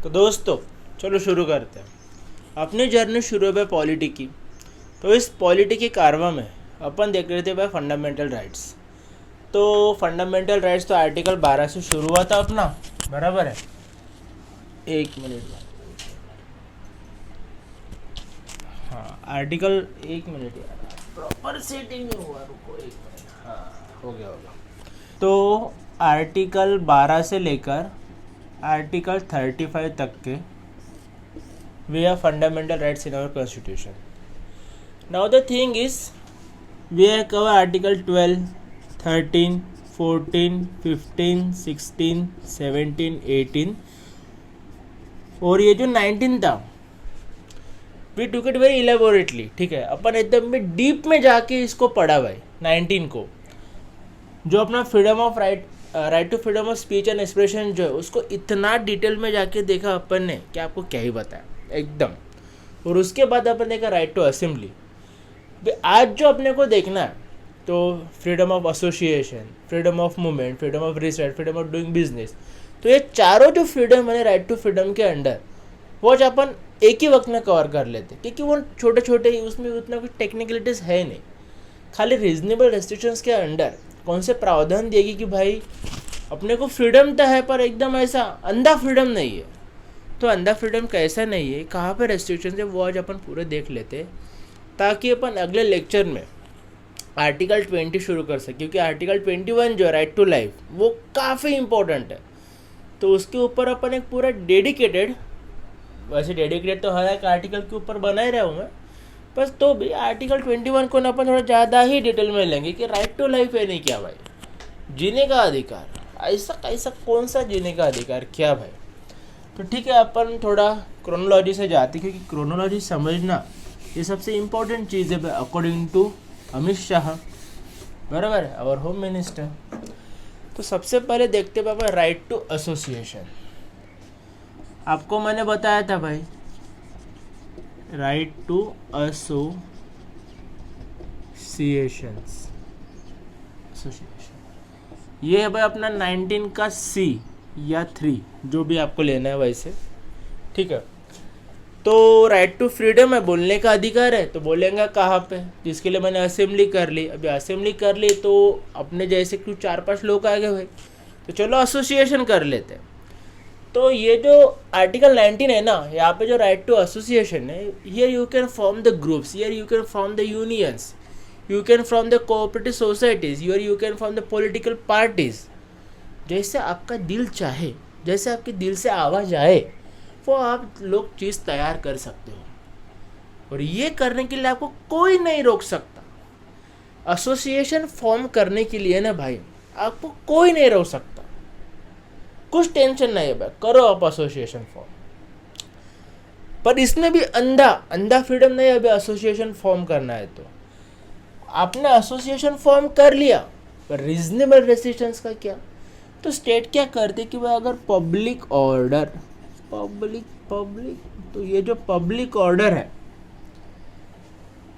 तो दोस्तों चलो शुरू करते हैं अपनी जर्नी शुरू है पॉलिटी की। तो इस पॉलिटी के कारवा में अपन देख रहे थे भाई फंडामेंटल राइट्स। तो फंडामेंटल राइट्स तो आर्टिकल 12 से शुरू हुआ था अपना, बराबर है। एक मिनट में, हाँ आर्टिकल, एक मिनट यार प्रॉपर सेटिंग नहीं हुआ, रुको एक मिनट, हाँ हो गया होगा। तो आर्टिकल 12 से लेकर आर्टिकल 35 तक के we have fundamental rights in our constitution. Now the thing is we have cover article 12, 13, 14, 15, 16, 17, 18 और ये जो 19 था we took it very elaborately. ठीक है, अपन एकदम में डीप में जाके इसको पढ़ा भाई 19 को, जो अपना freedom of right to freedom of speech and expression जो है उसको इतना डिटेल में जाके देखा अपन ने कि आपको क्या ही बताया एकदम। और उसके बाद अपन देखा राइट टू असेंबली। आज जो अपने को देखना है तो freedom of association, freedom of movement, freedom of research, freedom of doing business, तो ये चारों जो फ्रीडम है राइट टू फ्रीडम के अंडर वो आज अपन एक ही वक्त में कवर कर लेते, क्योंकि वो छोटे छोटे उसमें उतना कुछ टेक्निकलिटीज़ है नहीं। खाली रीजनेबल रेस्ट्रिक्शंस के अंडर कौन से प्रावधान देगी कि भाई अपने को फ्रीडम तो है पर एकदम ऐसा अंधा फ्रीडम नहीं है। तो अंधा फ्रीडम कैसा नहीं है, कहाँ पे रेस्ट्रिक्शन है, वो आज अपन पूरे देख लेते ताकि अपन अगले लेक्चर में आर्टिकल 20 शुरू कर सके, क्योंकि आर्टिकल 21 जो है राइट टू लाइफ वो काफ़ी इम्पोर्टेंट है। तो उसके ऊपर अपन एक पूरा डेडिकेटेड, वैसे डेडिकेटेड तो हर एक आर्टिकल के ऊपर बना ही रहा हूँ मैं, बस तो भी आर्टिकल 21 को ना अपन थोड़ा ज़्यादा ही डिटेल में लेंगे कि राइट टू लाइफ है नहीं क्या भाई, जीने का अधिकार, ऐसा कैसा कौन सा जीने का अधिकार क्या भाई। तो ठीक है, अपन थोड़ा क्रोनोलॉजी से जाते, क्योंकि क्रोनोलॉजी समझना ये सबसे इम्पोर्टेंट चीज़ है अकॉर्डिंग टू अमित शाह, बराबर है, और होम मिनिस्टर। तो सबसे पहले देखते पापा राइट टू एसोसिएशन। आपको मैंने बताया था भाई राइट टू एसोसिएशन, ये है भाई अपना 19 का C या 3 जो भी आपको लेना है वैसे, ठीक है। तो राइट टू फ्रीडम है, बोलने का अधिकार है, तो बोलेंगे कहाँ पे, जिसके लिए मैंने असेंबली कर ली। अभी असेंबली कर ली तो अपने जैसे कुछ 4-5 लोग आ गए भाई, तो चलो एसोसिएशन कर लेते हैं। तो ये जो आर्टिकल 19 है ना, यहाँ पे जो राइट टू एसोसिएशन है, here you can form the groups, here you can form the unions, you can form the cooperative societies, here you can form the political parties. जैसे आपका दिल चाहे, जैसे आपके दिल से आवाज़ आए वो आप लोग चीज़ तैयार कर सकते हो, और ये करने के लिए आपको कोई नहीं रोक सकता। एसोसिएशन फॉर्म करने के लिए ना भाई आपको कोई नहीं रोक सकता, कुछ टेंशन नहीं है भाई, करो आप एसोसिएशन फॉर्म। पर इसमें भी अंधा फ्रीडम नहीं है। अभी एसोसिएशन फॉर्म करना है तो आपने एसोसिएशन फॉर्म कर लिया, पर रीजनेबल रेस्ट्रिक्शंस का क्या। तो स्टेट क्या करते कि भाई अगर पब्लिक ऑर्डर, पब्लिक तो ये जो पब्लिक ऑर्डर है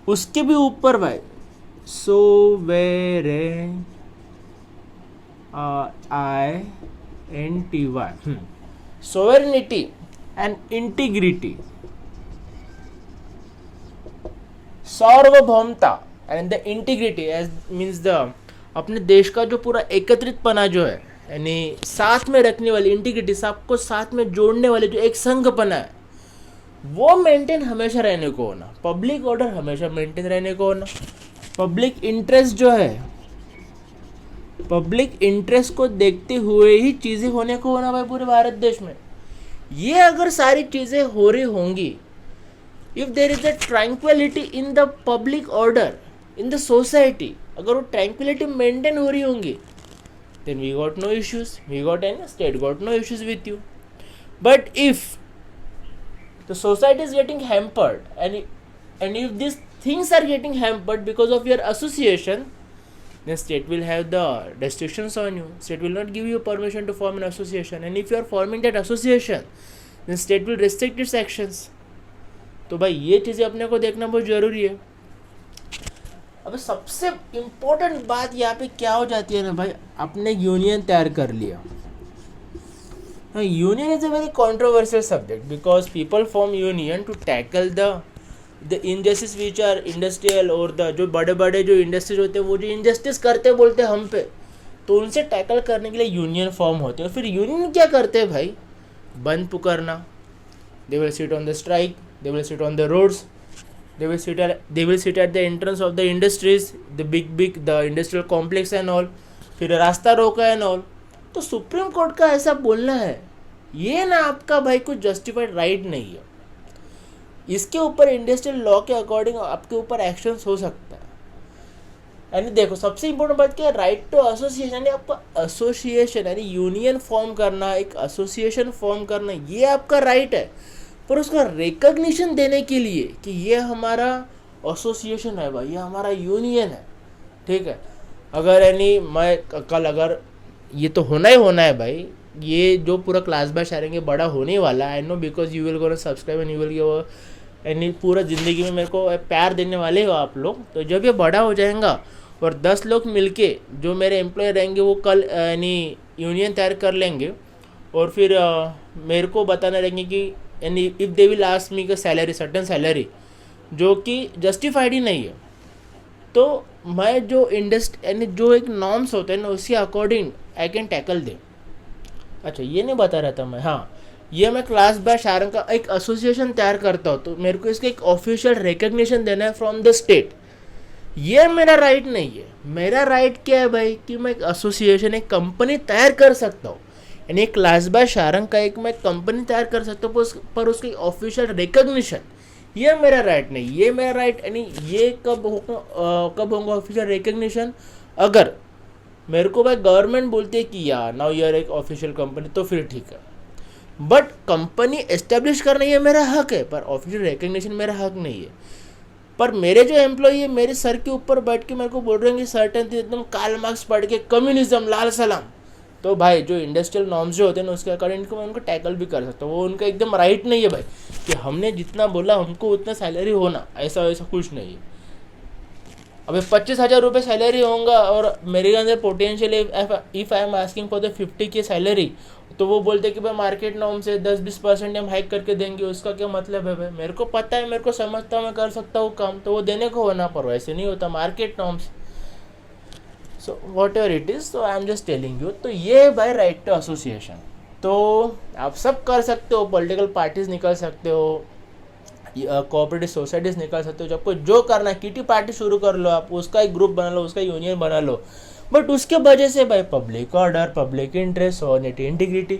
उसके भी ऊपर भाई सोवेरेनिटी एंड इंटीग्रिटी, सार्वभौमता and the integrity as means the अपने देश का जो पूरा एकत्रितपना जो है, यानी साथ में रखने वाली इंटीग्रिटी, सबको साथ में जोड़ने वाले जो एक संघपना है, वो मेंटेन हमेशा रहने को होना। पब्लिक ऑर्डर हमेशा मेंटेन रहने को होना। पब्लिक इंटरेस्ट जो है, पब्लिक इंटरेस्ट को देखते हुए ही चीज़ें होने को होना भाई पूरे भारत देश में। ये अगर सारी चीज़ें हो रही होंगी, if there is a tranquillity in the public order in the society, अगर वो ट्रैंक्विलिटी मेंटेन हो रही होंगी, then we got no issues, we got any state got no issues with you. But if the society is getting hampered and if these things are getting hampered because of your association, then state will have the restrictions on you. State will not give you permission to form an association, and if you are forming that association, then state will restrict its actions. तो भाई ये चीज़ें अपने को देखना बहुत ज़रूरी है। अब सबसे इम्पोर्टेंट बात यहाँ पे क्या हो जाती है ना भाई, आपने यूनियन तैयार कर लिया, Union is a very controversial subject because people form union to tackle the injustice which are industrial और the जो बड़े बड़े जो इंडस्ट्रीज होते हैं वो जो इंजस्टिस करते बोलते हैं हम पे, तो उनसे टैकल करने के लिए यूनियन फॉर्म होते हैं. फिर यूनियन क्या करते हैं भाई? बंद पुकारना. They will sit on the strike, they will sit on the roads, they will sit at the entrance of the industries, the big the industrial complex and all. फिर रास्ता रोका एंड ऑल. तो सुप्रीम कोर्ट का ऐसा बोलना है ये ना आपका भाई कुछ जस्टिफाइड राइट नहीं है. इसके ऊपर इंडस्ट्रियल लॉ के अकॉर्डिंग आपके ऊपर एक्शन हो सकता है. यानी देखो सबसे इंपॉर्टेंट बात क्या है, राइट टू एसोसिएशन. यानी आपका एसोसिएशन यानी यूनियन फॉर्म करना, एक एसोसिएशन फॉर्म करना, ये आपका राइट है. पर उसका रिकग्निशन देने के लिए कि ये हमारा एसोसिएशन है भाई, ये हमारा यूनियन है, ठीक है. अगर यानी मैं कल अगर ये तो होना ही होना है भाई, ये जो पूरा क्लास बाय शेयरिंग ये बड़ा होने वाला है. I know because you will gonna subscribe and you will give यानी पूरा ज़िंदगी में मेरे को प्यार देने वाले हो आप लोग. तो जब ये बड़ा हो जाएगा और 10 लोग मिलके जो मेरे एम्प्लॉय रहेंगे वो कल यानी यूनियन तैयार कर लेंगे और फिर मेरे को बताना रहेंगे कि यानी if they will ask me का सैलरी, सर्टन सैलरी जो कि जस्टिफाइड ही नहीं है, तो मैं जो यानी जो एक नॉर्म्स होते हैं ना उसी अकॉर्डिंग आई कैन टैकल दे. अच्छा ये नहीं बता रहा था मैं. हाँ, ये मैं क्लास बाय शारंग का एक एसोसिएशन तैयार करता हूँ तो मेरे को इसका एक ऑफिशियल रिकग्निशन देना है फ्रॉम द स्टेट. ये मेरा राइट नहीं है. मेरा राइट क्या है भाई कि मैं एक एसोसिएशन, एक कंपनी तैयार कर सकता हूँ. यानी क्लास बाय शारंग का एक मैं कंपनी तैयार कर सकता हूँ पर उसकी ऑफिशियल रिकग्निशन ये मेरा राइट नहीं. ये मेरा राइट यानी ये कब होगा ऑफिशियल रिकग्निशन? अगर मेरे को भाई गवर्नमेंट बोलती है कि यार नाउ यूर एक ऑफिशियल कंपनी तो फिर ठीक है. बट कंपनी एस्टेब्लिश करना ये मेरा हक है पर ऑफिशियल रिकग्निशन मेरा हक नहीं है. पर मेरे जो एम्प्लॉई है मेरे सर के ऊपर बैठ के मेरे को बोल रहे हैं कि सर्टन एकदम कार्ल मार्क्स पढ़ के कम्युनिज्म लाल सलाम, तो भाई जो इंडस्ट्रियल नॉर्म्स जो होते हैं ना उसके अकॉर्डिंग मैं उनको टैकल भी कर सकता हूँ. वो उनका एकदम राइट नहीं है भाई कि हमने जितना बोला हमको उतना सैलरी होना, ऐसा कुछ नहीं है. अबे 25,000 रुपये सैलरी होगा और मेरे अंदर potential if I am asking for the 50K salary, तो वो बोलते कि भाई मार्केट नॉर्म से 10-20% हम हाइक करके देंगे. उसका क्या मतलब है भाई? मेरे को पता है, मेरे को समझता हूँ, मैं कर सकता हूँ काम, तो वो देने को होना. पर वैसे नहीं होता market norms. So whatever it is, तो I am just telling you. तो ये भाई राइट टू एसोसिएशन तो आप सब कर सकते हो. पॉलिटिकल पार्टीज निकल सकते हो, कोऑपरेटिव सोसाइटीज निकाल सकते हो. जब कोई जो करना है किटी पार्टी शुरू कर लो, आप उसका एक ग्रुप बना लो, उसका यूनियन बना लो. बट उसके वजह से भाई public order, public interest, sovereignty, integrity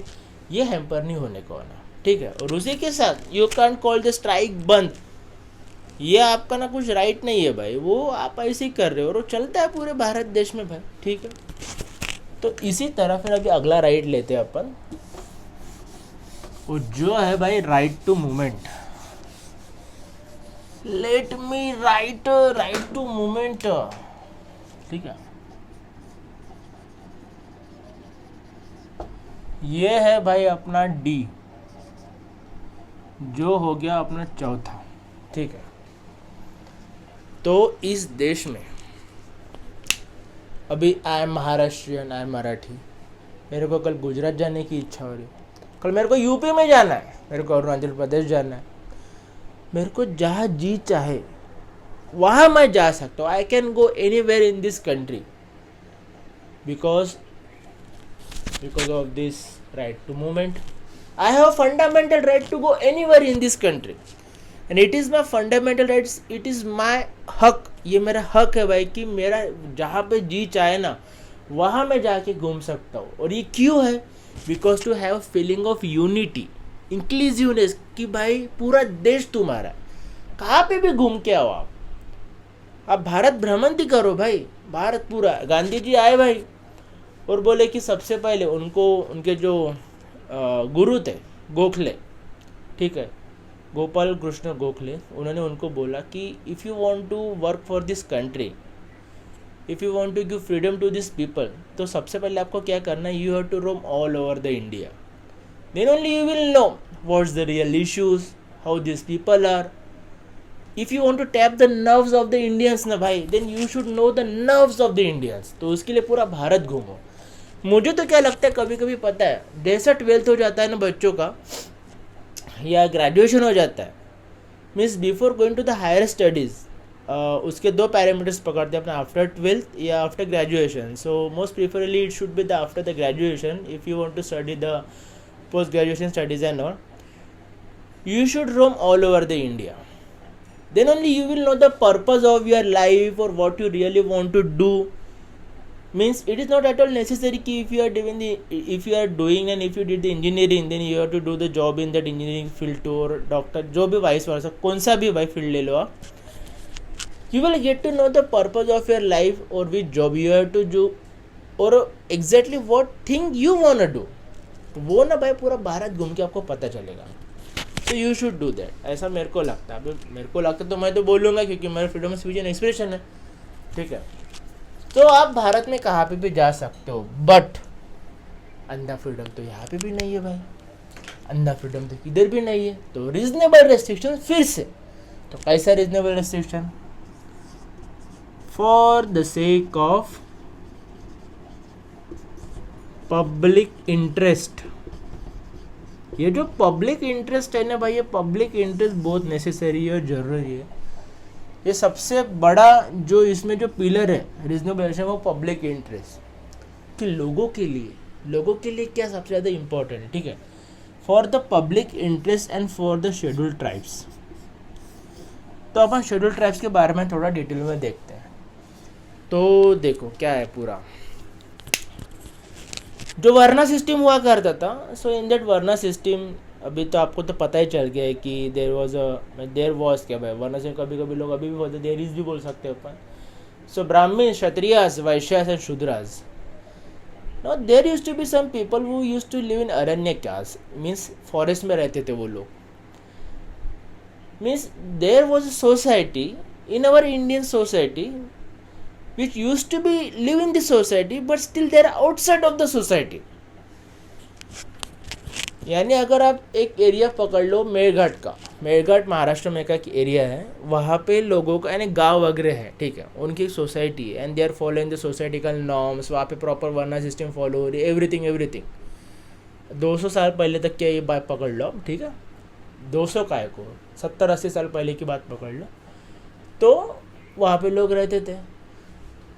ये हैम्पर नहीं होने को होना, ठीक है. और उसी के साथ you can call the strike बंद. ये आपका ना कुछ राइट नहीं है भाई, वो आप ऐसे ही कर रहे हो और वो चलता है पूरे भारत देश में भाई, ठीक है. तो इसी तरह फिर अभी अगला राइट लेते हैं अपन, वो जो है भाई right to movement. Let me right to movement, ठीक है. ये है भाई अपना डी, जो हो गया अपना चौथा, ठीक है. तो इस देश में अभी I am Maharashtrian, I am Marathi, मेरे को कल गुजरात जाने की इच्छा हो रही, कल मेरे को यूपी में जाना है, मेरे को अरुणाचल प्रदेश जाना है, मेरे को जहाँ जी चाहे वहाँ मैं जा सकता हूँ. I can go anywhere in this country because of this right to movement. I have fundamental right to go anywhere in this country and it is my fundamental rights, it is my हक. ये मेरा हक है भाई कि मेरा जहाँ पे जी चाहे ना वहाँ मैं जाके घूम सकता हूँ. और ये क्यों है? Because to have feeling of unity, inclusiveness, कि भाई पूरा देश तुम्हारा, कहाँ पे भी घूम के आओ आप भारत भ्रमंती करो भाई, भारत पूरा. गांधी जी आए भाई और बोले कि सबसे पहले उनके जो गुरु थे गोखले, ठीक है, गोपाल कृष्ण गोखले, उन्होंने उनको बोला कि if you want to work for this country, if you want to give freedom to this people, तो सबसे पहले आपको क्या करना है, you have to roam all over the India. Then only you will know what's the real issues, how this people are. If you want to tap the nerves of the Indians ना भाई, then you should know the nerves of the Indians. तो उसके लिए पूरा भारत घूमो. मुझे तो क्या लगता है कभी कभी पता है, जैसा 12th हो जाता है ना बच्चों का या ग्रेजुएशन हो जाता है, means before going to the higher studies, उसके दो पैरामीटर्स पकड़ते हैं अपना, आफ्टर 12th या after graduation. So most preferably it should be the after the graduation if you want to study the post graduation studies and all. You should roam all over the India. Then only you will know the purpose of your life or what you really want to do. Means it is not at all necessary कि if you are doing and if you did the engineering, then you have to do the job in that engineering field to, or doctor, जो भी vice versa, कौन सा भी भाई field ले लो आप. You will get to know the purpose of your life or which job you have to do or exactly what thing you wanna do. वो ना भाई पूरा भारत घूम के आपको पता चलेगा. तो यू शुड डू दैट, ऐसा मेरे को लगता है. अब मेरे को लगता है तो मैं तो बोलूँगा क्योंकि मेरा freedom of speech and expression है, ठीक है. तो आप भारत में कहाँ पे भी जा सकते हो, बट अंधा फ्रीडम तो यहाँ पे भी नहीं है भाई, अंधा फ्रीडम तो किधर भी नहीं है. तो रीजनेबल रेस्ट्रिक्शन फिर से, तो कैसा reasonable restriction? For the sake of public interest. ये जो पब्लिक इंटरेस्ट है ना भाई, ये पब्लिक इंटरेस्ट बहुत नेसेसरी है और ज़रूरी है. ये सबसे बड़ा जो इसमें जो पिलर है रीजनेबल, वो पब्लिक इंटरेस्ट, कि लोगों के लिए क्या सबसे ज़्यादा इम्पोर्टेंट है, ठीक है. For the public interest and for the schedule tribes. तो अपन शेड्यूल ट्राइब्स के बारे में थोड़ा डिटेल में देखते हैं. तो देखो क्या है पूरा, जो वर्ना सिस्टम हुआ करता था. सो इन दैट वर्ना सिस्टम, अभी तो आपको तो पता ही चल गया है कि देर वॉज क्या भाई, वर्ना से कभी कभी लोग अभी भी बोलते, देर इज भी बोल सकते हैं अपन. So Brahmin, Kshatriyas, Vaishyas and Shudras. Now there used to be some people who used to live in Aranyakas, means forest में रहते थे वो लोग. Means there was a society in our Indian society which used to be live in the society but still they are outside of the society. यानी अगर आप एक area पकड़ लो मेरघाट का, मेरघाट महाराष्ट्र में का एक एरिया है, वहाँ पे लोगों का यानी गांव वगैरह है, ठीक है, उनकी एक सोसाइटी है and they are following the societical norms. वहाँ पे प्रॉपर वर्ना सिस्टम फॉलो हो रही है, एवरीथिंग 200 साल पहले तक क्या ये बात पकड़ लो, ठीक है, 200 का है को 70-80 साल पहले की बात पकड़ लो. तो वहाँ पे लोग रहते थे.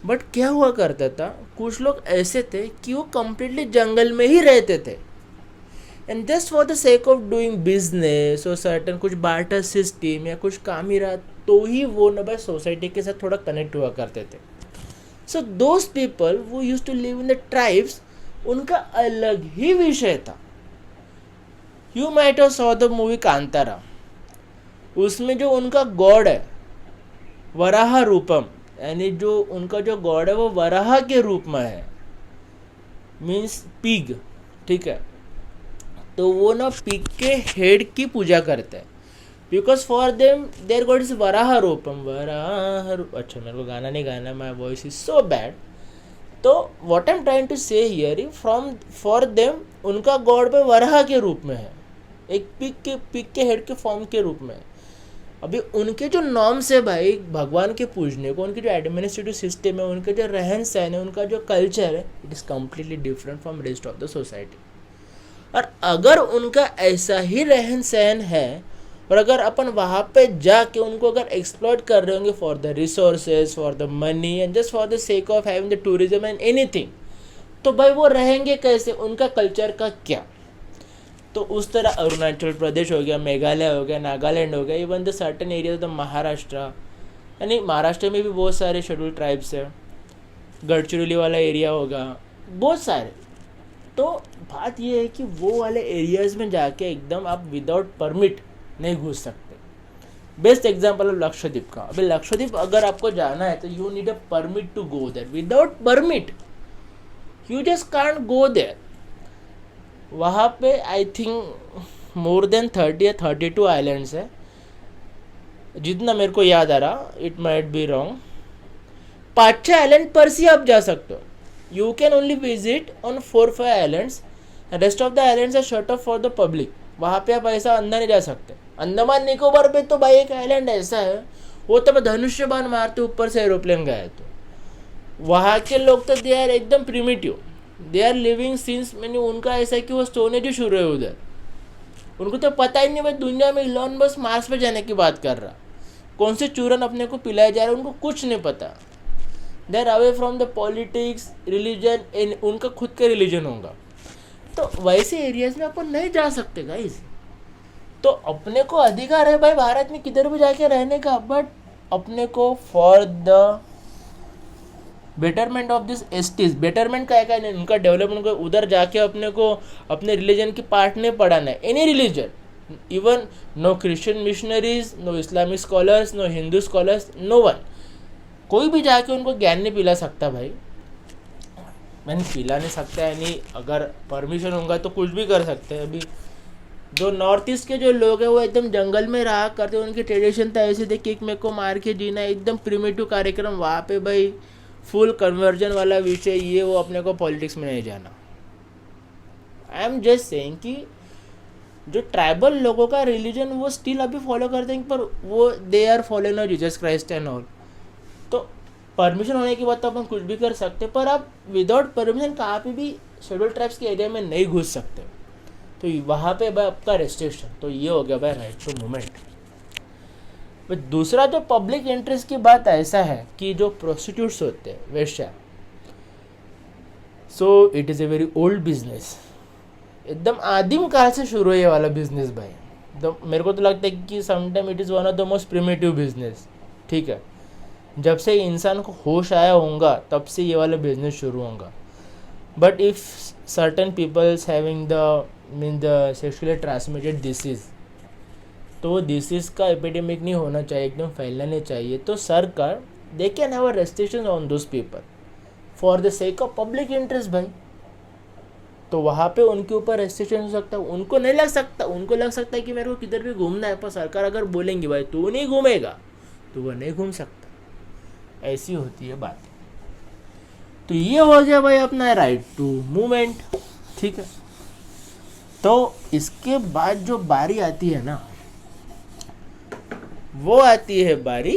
बट क्या हुआ करता था, कुछ लोग ऐसे थे कि वो कम्प्लीटली जंगल में ही रहते थे and just for the sake of doing business और सर्टन कुछ बार्टर सिस्टम या कुछ काम ही रहा तो ही वो ना भाई सोसाइटी के साथ थोड़ा कनेक्ट हुआ करते थे. सो दोज पीपल वो use to live in the tribes, उनका अलग ही विषय था. You might have saw the movie Kantara. उसमें जो उनका गॉड है वराह रूपम, यानी जो उनका जो गॉड है वो वराह के रूप में है, मीन्स पिग, ठीक है. तो वो ना पिग के हेड की पूजा करते हैं because for them their god is Varaha Rupam. अच्छा मेरे को गाना नहीं गाना, my voice is so bad. तो what I am trying to say here, from for them उनका गॉड पे वराह के रूप में है, एक पिग के हेड के फॉर्म के रूप में. अभी उनके जो नॉर्म्स है भाई भगवान के पूजने को, उनके जो एडमिनिस्ट्रेटिव सिस्टम है, उनके जो रहन सहन है, उनका जो कल्चर है, it is completely different from rest of the society. और अगर उनका ऐसा ही रहन सहन है और अगर अपन वहाँ पे जाके उनको अगर एक्सप्लॉइट कर रहे होंगे for the resources, for the money and just for the sake of having the tourism and anything, तो भाई वो रहेंगे कैसे, उनका कल्चर का क्या. तो उस तरह अरुणाचल प्रदेश हो गया, मेघालय हो गया, नागालैंड हो गया, even the certain area the Maharashtra, यानी महाराष्ट्र में भी बहुत सारे शेड्यूल ट्राइब्स है, गढ़चिरौली वाला एरिया होगा, बहुत सारे. तो बात ये है कि वो वाले एरियाज़ में जाके एकदम आप विदाउट परमिट नहीं घुस सकते. बेस्ट एग्जाम्पल है लक्षद्वीप का. अभी लक्षद्वीप अगर आपको जाना है तो you need a permit to go there. Without permit you just can't go there. वहाँ पे आई थिंक मोर देन 30 या 32 आइलैंड्स है, जितना मेरे को याद आ रहा, it might be wrong. 5-6 island पर से आप जा सकते हो. You can only visit on 4-5 islands, rest of the islands are shut off for the public. वहाँ पे आप ऐसा अंदर नहीं जा सकते. अंडमान निकोबार पे तो भाई एक आइलैंड ऐसा है, वो तो मैं धनुष्य बाण मारते ऊपर से एरोप्लेन गया. तो वहाँ के लोग तो दे आर एकदम primitive, they are living since, मैंने उनका ऐसा है कि वो स्टोन एज ही शुरू है उधर। उनको तो पता ही नहीं भाई दुनिया में इलॉन बस मार्स पे जाने की बात कर रहा, कौन से चूरन अपने को पिलाए जा रहे उनको कुछ नहीं पता। They are away from the politics, religion, उनका खुद का रिलीजन होगा। तो वैसे एरियाज में अपन नहीं जा सकते गाइस। तो अपने को अधिकार है भाई भारत में किधर भी जाके रहने का, बट अपने को for the betterment of this STs, betterment का है नहीं, उनका डेवलपमेंट को उधर जाके अपने को अपने रिलीजन की पार्ट नहीं पढ़ाना है। Any religion, even no Christian missionaries, no Islamic scholars, no Hindu scholars, no one, कोई भी जाके उनको ज्ञान नहीं पिला सकता भाई। मैंने पिला नहीं सकता यानी अगर परमिशन होगा तो कुछ भी कर सकते हैं। अभी जो नॉर्थ ईस्ट के जो लोग हैं वो एकदम जंगल में रहा करते, उनकी ट्रेडिशन था ऐसे थे कि एक मेरे को मार के जीना, एकदम प्रिमिटिव कार्यक्रम वहाँ पे भाई, फुल कन्वर्जन वाला विषय, ये वो अपने को पॉलिटिक्स में नहीं जाना। आई एम जस्ट सेइंग कि जो ट्राइबल लोगों का रिलीजन वो स्टिल अभी फॉलो करते हैं, पर वो they are following of Jesus Christ and all. तो परमिशन होने के बाद तो अपन कुछ भी कर सकते, पर आप विदाउट परमिशन कहाँ पे भी शेड्यूल ट्राइब्स के एरिया में नहीं घुस सकते। तो वहाँ पे भाई आपका रेस्ट्रिक्शन, तो ये हो गया भाई राइट टू मूवमेंट। दूसरा जो पब्लिक इंटरेस्ट की बात ऐसा है कि जो प्रोस्टिट्यूट्स होते हैं वेश्या, so it is a very old business, एकदम आदिम काल से शुरू है ये वाला बिजनेस भाई। तो मेरे को तो लगता है कि sometime it is one of the most primitive business. ठीक है, जब से इंसान को होश आया होगा तब से ये वाला बिजनेस शुरू होगा। But if certain peoples having the sexually transmitted disease, तो वो डिसीज़ का एपिडेमिक नहीं होना चाहिए, एकदम फैलना नहीं चाहिए। तो सरकार they can have restriction on those people for the sake of public interest भाई। तो वहाँ पे उनके ऊपर रेस्ट्रिक्शन हो सकता है, उनको नहीं लग सकता, उनको लग सकता है कि मेरे को किधर भी घूमना है, पर सरकार अगर बोलेंगी भाई तू नहीं घूमेगा तो वो नहीं घूम सकता। ऐसी होती है बात। तो ये हो गया भाई अपना राइट टू मूवमेंट। ठीक है, तो इसके बाद जो बारी आती है ना, वो आती है बारी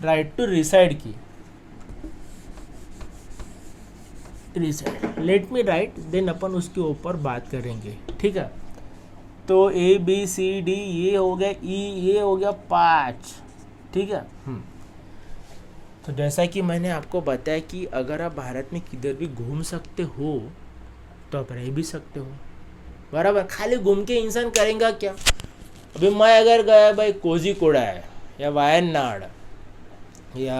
राइट टू रिसाइड की। Reside, let me write, then अपन उसके ऊपर बात करेंगे। ठीक है, तो ए बी सी डी ये हो गया, ई ये हो गया 5। ठीक है, तो जैसा कि मैंने आपको बताया कि अगर आप भारत में किधर भी घूम सकते हो तो आप रह भी सकते हो, बराबर। खाली घूम के इंसान करेंगे क्या? अभी मैं अगर गया भाई कोझीकोड है या वायनाड, या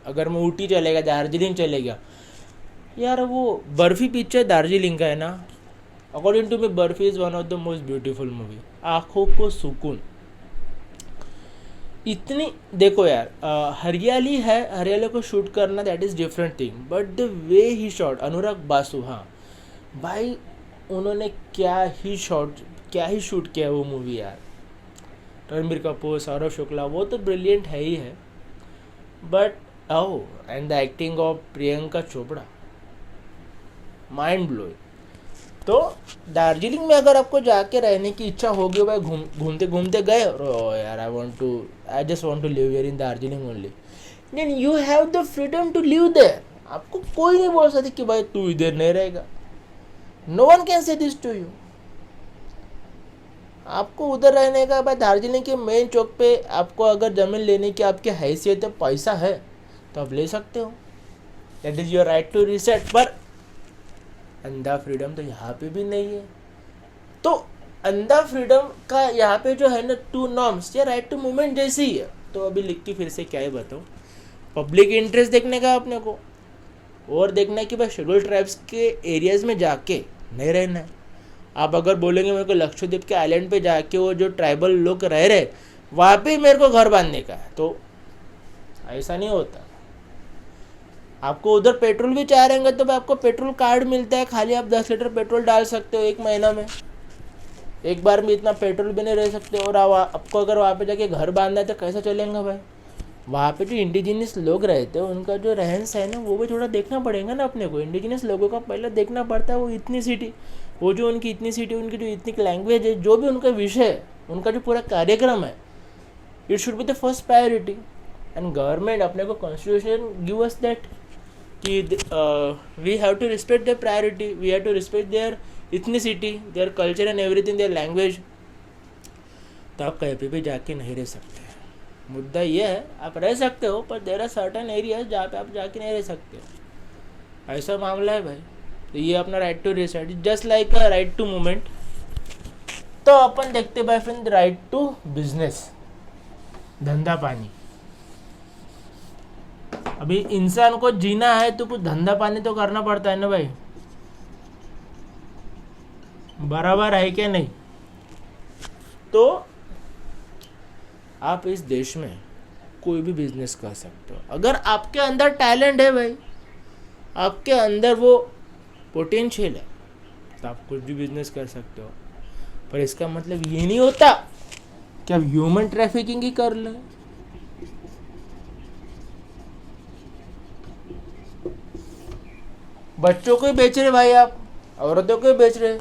अगर मैं ऊटी चलेगा, दार्जिलिंग चलेगा, यार वो बर्फी पिक्चर दार्जिलिंग का है ना, according to me Barfi is one of the most beautiful movie. आँखों को सुकून इतनी, देखो यार हरियाली है, हरियाली को शूट करना that is different thing, but the way he shot, Anurag Basu, हाँ भाई उन्होंने क्या ही शूट किया वो मूवी यार। रणबीर कपूर, सौरभ शुक्ला, वो तो ब्रिलियंट है ही है, but and the acting of Priyanka Chopra, mind blowing. तो दार्जिलिंग में अगर आपको जाके रहने की इच्छा होगी भाई, घूमते घूमते गए और यार I just want to live here in Darjeeling only, then you have the freedom to live there. आपको कोई नहीं बोल सकते कि भाई तू इधर नहीं रहेगा। No one can say this to you. आपको उधर रहने का भाई, दार्जिलिंग के मेन चौक पे आपको अगर ज़मीन लेने की आपकी हैसियत है, पैसा है, तो आप ले सकते हो, that is your right to reset. पर अंधा फ्रीडम तो यहाँ पे भी नहीं है। तो अंधा फ्रीडम का यहाँ पे जो है ना, टू नॉर्म्स या राइट टू मूवमेंट जैसे ही है। तो अभी लिख के फिर से क्या ही बताऊँ, पब्लिक इंटरेस्ट देखने का अपने को, और देखना है कि भाई शेड्यूल ट्राइब्स के एरियाज़ में जाके नहीं रहना है। आप अगर बोलेंगे मेरे को लक्षद्वीप के आइलैंड पे जाके वो जो ट्राइबल लोग रह रहे वहाँ पे मेरे को घर बांधने का है, तो ऐसा नहीं होता। आपको उधर पेट्रोल भी चाह रहेंगे तो भाई आपको पेट्रोल कार्ड मिलता है, खाली आप 10 लीटर पेट्रोल डाल सकते हो 1 महीना में। एक बार में इतना पेट्रोल भी नहीं रह सकते। और आपको अगर वहाँ पे जाके घर बांधना है तो कैसा चलेगा भाई? वहाँ पे जो इंडिजिनियस लोग रहते हैं उनका जो रहन सहन है वो भी थोड़ा देखना पड़ेगा ना अपने को। इंडिजिनियस लोगों का पहले देखना पड़ता है, वो इतनी सिटी, वो जो उनकी इतनी सिटी, उनकी जो इतनी लैंग्वेज है, जो भी उनका विषय है, उनका जो पूरा कार्यक्रम है, it should be the first priority. And government अपने को कॉन्स्टिट्यूशन गिव अस दैट कि we have to respect their priority, we have to respect their ethnicity, their culture and everything, their language, तो आप कहीं पे भी जाके नहीं रह सकते। मुद्दा ये है, आप रह सकते हो पर देयर आर सर्टेन एरियाज जहाँ पे आप जाके नहीं रह सकते, ऐसा मामला है भाई। तो ये अपना right to reside, just like a right to movement. तो अपन देखते भाई फ्रेंड राइट टू बिजनेस, धंधा पानी। अभी इंसान को जीना है तो कुछ धंधा पानी तो करना पड़ता है ना भाई, बराबर है क्या नहीं? तो आप इस देश में कोई भी बिजनेस कर सकते हो अगर आपके अंदर टैलेंट है भाई, आपके अंदर वो पोटेंशियल है, तो आप कुछ भी बिजनेस कर सकते हो। पर इसका मतलब ये नहीं होता कि आप ह्यूमन ट्रैफिकिंग ही कर लें। बच्चों को ही बेच रहे भाई आप, औरतों को ही बेच रहे,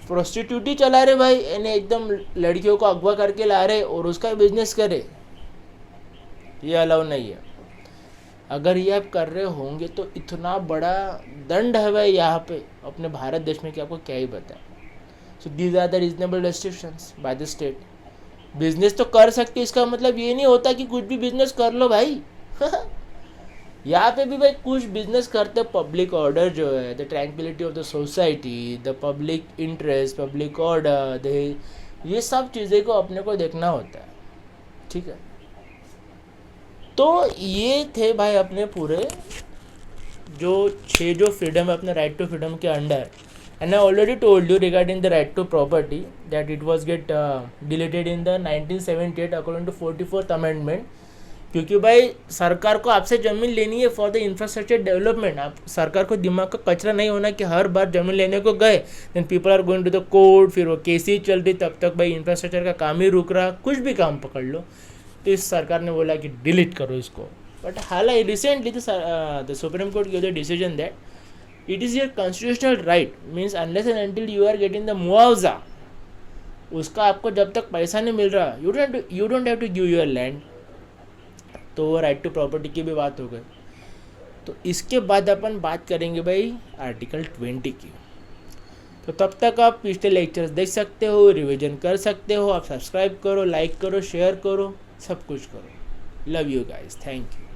प्रोस्टिट्यूट ही चला रहे भाई, यानी एकदम लड़कियों को अगवा करके ला रहे और उसका बिजनेस करे, ये अलाउ नहीं है। अगर ये आप कर रहे होंगे तो इतना बड़ा दंड है भाई यहाँ पे अपने भारत देश में कि आपको क्या ही बताए। So these are the reasonable restrictions by the state. Business तो कर सकते, इसका मतलब ये नहीं होता कि कुछ भी बिजनेस कर लो भाई। यहाँ पे भी भाई कुछ बिजनेस करते, पब्लिक ऑर्डर जो है, the tranquillity of the society, the public interest, public order, ये सब चीज़ें को अपने को देखना होता है, ठीक है। तो ये थे भाई अपने पूरे जो फ्रीडम है अपने राइट टू फ्रीडम के under. And I already told you regarding the right to property that it was get deleted in the 1978 according to 44th amendment. क्योंकि भाई सरकार को आपसे ज़मीन लेनी है फॉर द इंफ्रास्ट्रक्चर डेवलपमेंट। आप सरकार को दिमाग का कचरा नहीं होना कि हर बार ज़मीन लेने को गए then people are going to the court, फिर वो केस ही चल रही, तब तक भाई इंफ्रास्ट्रक्चर का काम ही रुक रहा, कुछ भी काम पकड़ लो। तो इस सरकार ने बोला कि डिलीट करो इसको। बट हालांकि recently the supreme court give the decision that it is your constitutional right, means unless and until you are getting the मुआवजा, उसका आपको जब तक पैसा नहीं मिल रहा, you don't have to give your land. तो राइट टू प्रॉपर्टी की भी बात हो गई। तो इसके बाद अपन बात करेंगे भाई आर्टिकल 20 की। तो तब तक आप पिछले लेक्चर्स देख सकते हो, रिवीजन कर सकते हो, आप सब्सक्राइब करो, लाइक करो, शेयर करो, सब कुछ करो। Love you guys, thank you.